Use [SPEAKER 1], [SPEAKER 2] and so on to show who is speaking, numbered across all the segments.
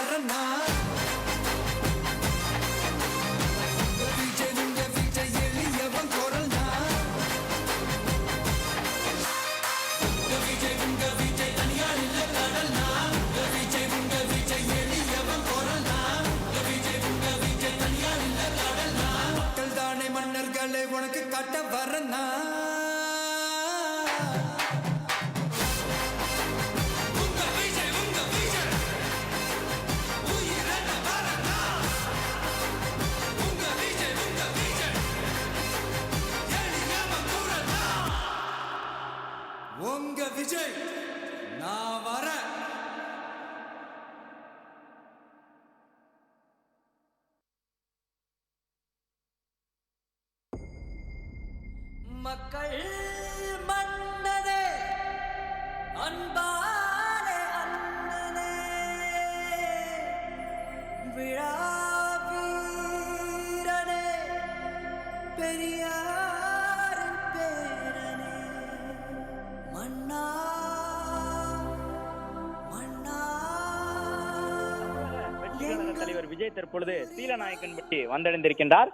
[SPEAKER 1] வரனா மன்னர்களை உனக்கு காட்ட வரனா உங்க விஜய் நான் வரேன். மக்கள் மன்னனே அன்பாலே அண்ணனே விழா வீரனே பெரியாரின் பேரனே மன்னா மன்னா.
[SPEAKER 2] தலைவர் விஜய் தற்பொழுது சீலநாயக்கன்பட்டி வந்தடைந்திருக்கின்றார்.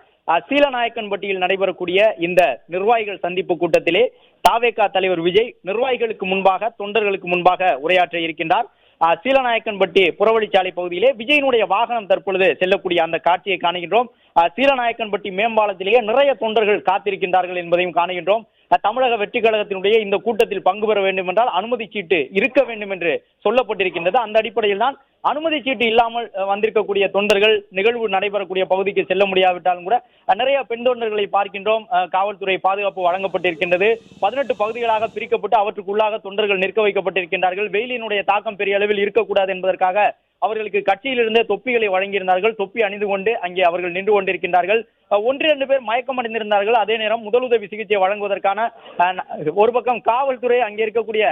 [SPEAKER 2] சீலநாயக்கன்பட்டியில் நடைபெறக்கூடிய இந்த நிர்வாகிகள் சந்திப்பு கூட்டத்திலே தாவேகா தலைவர் விஜய் நிர்வாகிகளுக்கு முன்பாக தொண்டர்களுக்கு முன்பாக உரையாற்ற இருக்கின்றார். சீலநாயக்கன்பட்டி புறவழிச்சாலை பகுதியிலே விஜயினுடைய வாகனம் தற்பொழுது செல்லக்கூடிய அந்த காட்சியை காணுகின்றோம். சீலநாயக்கன்பட்டி மேம்பாலத்திலேயே நிறைய தொண்டர்கள் காத்திருக்கின்றார்கள் என்பதையும் காணுகின்றோம். தமிழக வெற்றி கழகத்தினுடைய இந்த கூட்டத்தில் பங்கு பெற வேண்டும் என்றால் அனுமதி சீட்டு இருக்க வேண்டும் என்று சொல்லப்பட்டிருக்கின்றது. அந்த அடிப்படையில் தான் அனுமதி சீட்டு இல்லாமல் வந்திருக்கக்கூடிய தொண்டர்கள் நிகழ்வு நடைபெறக்கூடிய பகுதிக்கு செல்ல முடியாவிட்டாலும் கூட நிறைய பெண் தொண்டர்களை பார்க்கின்றோம். காவல்துறை பாதுகாப்பு வழங்கப்பட்டிருக்கின்றது. 18 பகுதிகளாக பிரிக்கப்பட்டு அவற்றுக்குள்ளாக தொண்டர்கள் நிற்க வைக்கப்பட்டிருக்கின்றார்கள். வெயிலினுடைய தாக்கம் பெரிய அளவில் இருக்கக்கூடாது என்பதற்காக அவர்களுக்கு கட்சியிலிருந்தே தொப்பிகளை வழங்கியிருந்தார்கள். தொப்பி அணிந்து கொண்டு அங்கே அவர்கள் நின்று கொண்டிருக்கின்றார்கள். 1-2 பேர் மயக்கம் அடைந்திருந்தார்கள். அதே நேரம் முதலுதவி சிகிச்சை வழங்குவதற்கான ஒரு பக்கம் காவல்துறை அங்கே இருக்கக்கூடிய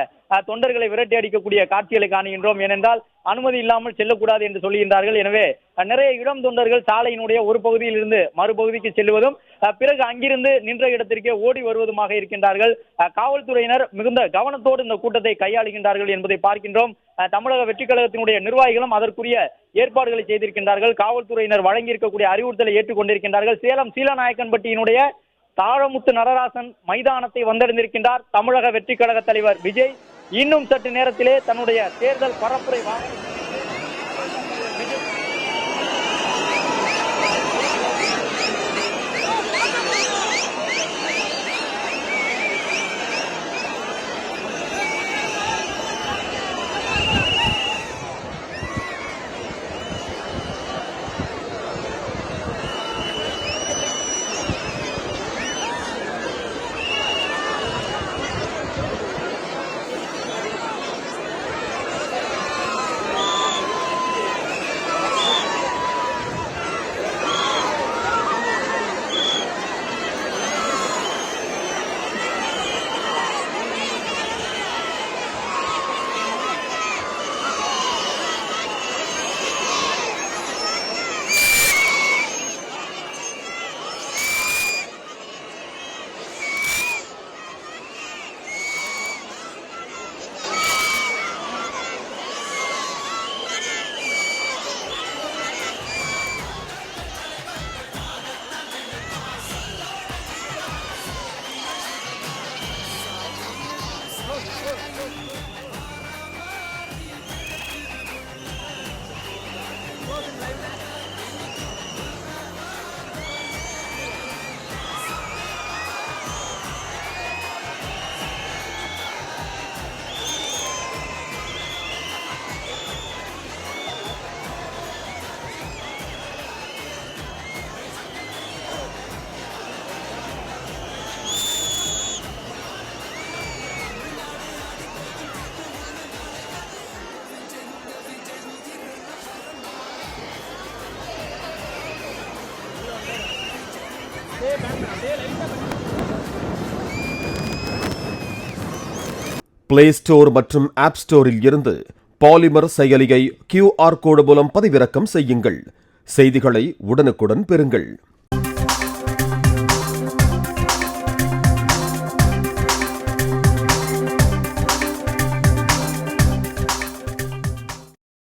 [SPEAKER 2] தொண்டர்களை விரட்டி அடிக்கக்கூடிய காட்சிகளை காணுகின்றோம். ஏனென்றால் அனுமதி இல்லாமல் செல்லக்கூடாது என்று சொல்லுகின்றார்கள். எனவே நிறைய இளம் தொண்டர்கள் சாலையினுடைய ஒரு பகுதியில் இருந்து மறுபகுதிக்கு செல்வதும் பிறகு அங்கிருந்து நின்ற இடத்திற்கே ஓடி வருவதுமாக இருக்கின்றார்கள். காவல்துறையினர் மிகுந்த கவனத்தோடு இந்த கூட்டத்தை கையாளுகின்றார்கள் என்பதை பார்க்கின்றோம். தமிழக வெற்றி கழகத்தினுடைய நிர்வாகிகளும் அதற்குரிய ஏற்பாடுகளை செய்திருக்கின்றார்கள். காவல்துறையினர் வழங்கி இருக்கக்கூடிய அறிவுறுத்தலை ஏற்றுக்கொண்டிருக்கின்றார்கள். சேலம் சீலநாயக்கன்பட்டியினுடைய தாழமுத்து நடராசன் மைதானத்தை வந்தடைந்திருக்கின்றார் தமிழக வெற்றி கழக தலைவர் விஜய். இன்னும் சற்று நேரத்திலே தன்னுடைய தேர்தல் பரப்புரை
[SPEAKER 3] பிளே ஸ்டோர் மற்றும் ஆப் ஸ்டோரில் இருந்து பாலிமர் செயலியை QR கோடு மூலம் பதிவிறக்கம் செய்யுங்கள். செய்திகளை உடனுக்குடன் பெறுங்கள்.